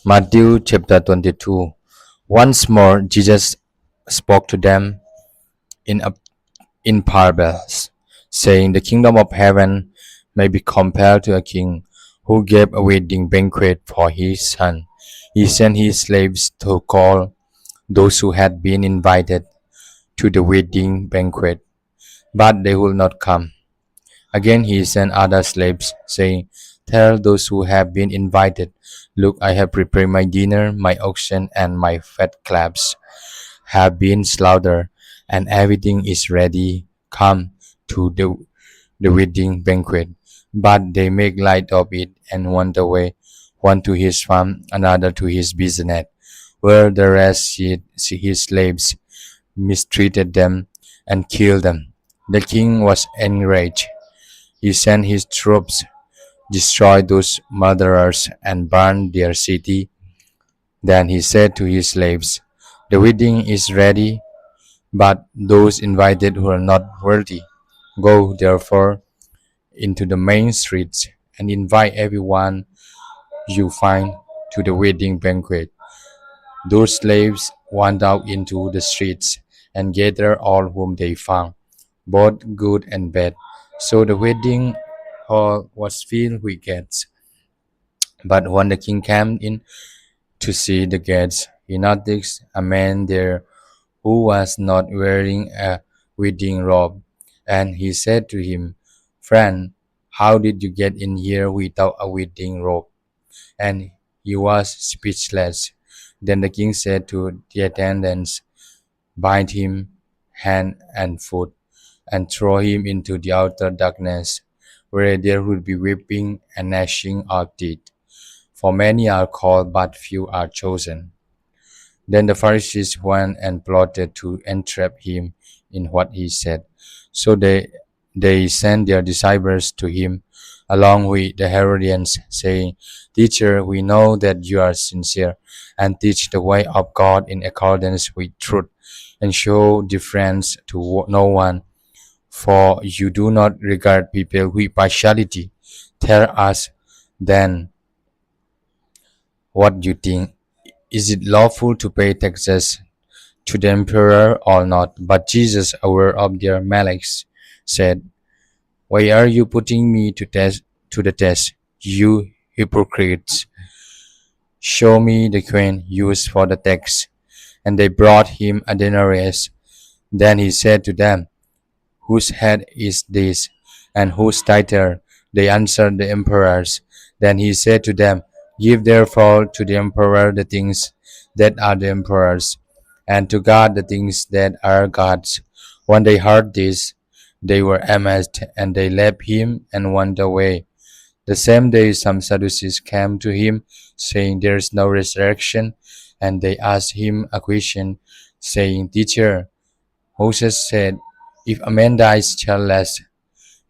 Matthew chapter 22. Once more, Jesus spoke to them in, a, in parables, saying, "The kingdom of heaven may be compared to a king who gave a wedding banquet for his son. He sent his slaves to call those who had been invited to the wedding banquet, but they would not come. Again he sent other slaves, saying, 'Tell those who have been invited, look, I have prepared my dinner, my oxen and my fat calves have been slaughtered, and everything is ready. Come to the wedding banquet.' But they make light of it and went away, one to his farm, another to his business, where the rest his slaves mistreated them and killed them. The king was enraged. He sent his troops, destroyed those murderers, and burned their city. Then he said to his slaves, 'The wedding is ready, but those invited who are not worthy. Go, therefore, into the main streets and invite everyone you find to the wedding banquet.' Those slaves went out into the streets and gathered all whom they found, both good and bad. So the wedding hall was filled with guests. But when the king came in to see the guests, he noticed a man there who was not wearing a wedding robe. And he said to him, 'Friend, how did you get in here without a wedding robe?' And he was speechless. Then the king said to the attendants, 'Bind him hand and foot, and throw him into the outer darkness, where there will be weeping and gnashing of teeth. For many are called, but few are chosen.' Then the Pharisees went and plotted to entrap him in what he said. So they sent their disciples to him, along with the Herodians, saying, 'Teacher, we know that you are sincere, and teach the way of God in accordance with truth, and show difference to no one, for you do not regard people with partiality. Tell us then what you think. Is it lawful to pay taxes to the emperor or not?' But Jesus, aware of their malice, said, 'Why are you putting me to the test, you hypocrites? Show me the coin used for the tax.' And they brought him a denarius. Then he said to them, 'Whose head is this, and whose title?' They answered, 'The emperor's.' Then he said to them, 'Give therefore to the emperor the things that are the emperor's, and to God the things that are God's.' When they heard this, they were amazed, and they left him and went away. The same day some Sadducees came to him, saying, 'There is no resurrection.' And they asked him a question, saying, 'Teacher, Moses said, if a man dies childless,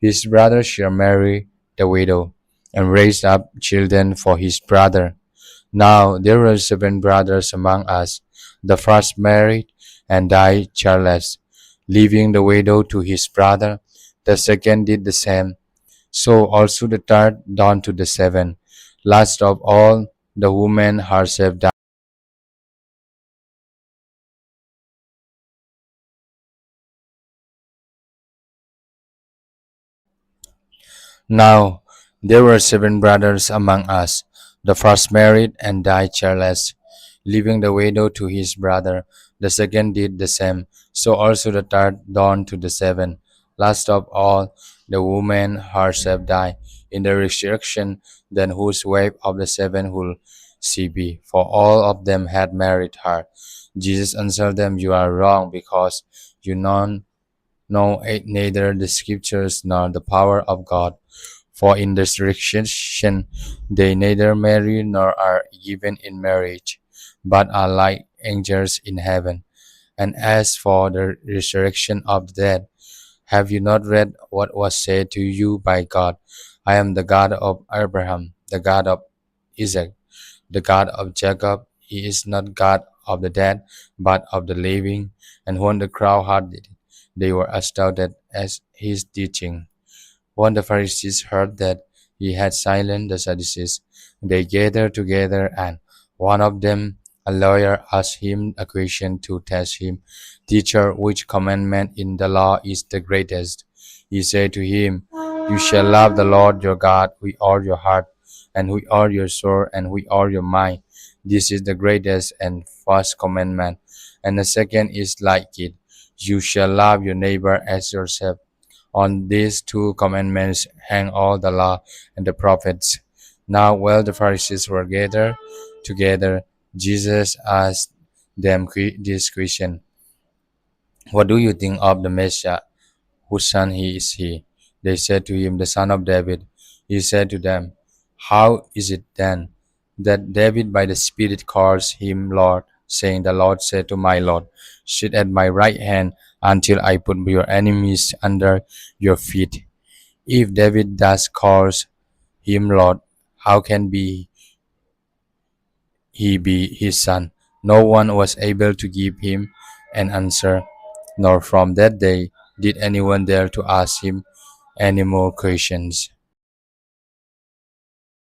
his brother shall marry the widow, and raise up children for his brother. Now there were 7 brothers among us. The first married and died childless, leaving the widow to his brother. The second did the same. So also the third down to the 7th. Last of all, the woman herself died. Now there were 7 brothers among us. The first married and died childless, leaving the widow to his brother. The second did the same. So also the third dawn to the 7th. Last of all, the woman herself died. In the resurrection, then whose wife of the 7 will she be? For all of them had married her. Jesus answered them, 'You are wrong, because you know neither the scriptures nor the power of God. For in the resurrection they neither marry nor are given in marriage, but are like angels in heaven. And as for the resurrection of the dead, have you not read what was said to you by God? I am the God of Abraham, the God of Isaac, the God of Jacob. He is not God of the dead, but of the living.' And when the crowd heard it, they were astounded at his teaching. When the Pharisees heard that he had silenced the Sadducees, they gathered together and One of them, a lawyer, asked him a question to test him. Teacher, which commandment in the law is the greatest? He said to him, You shall love the Lord your God with all your heart, and with all your soul, and with all your mind. This is the greatest and first commandment. And the second is like it. You shall love your neighbor as yourself. On these two commandments hang all the law and the prophets. Now, while the Pharisees were gathered together, Jesus asked them this question: What do you think of the Messiah? Whose son is he? They said to him, The son of David. He said to them, How is it then that David by the Spirit calls him Lord, saying, The Lord said to my Lord, Sit at my right hand until I put your enemies under your feet. If David thus calls him Lord, how can he be his son? No one was able to give him an answer, nor from that day did anyone dare to ask him any more questions.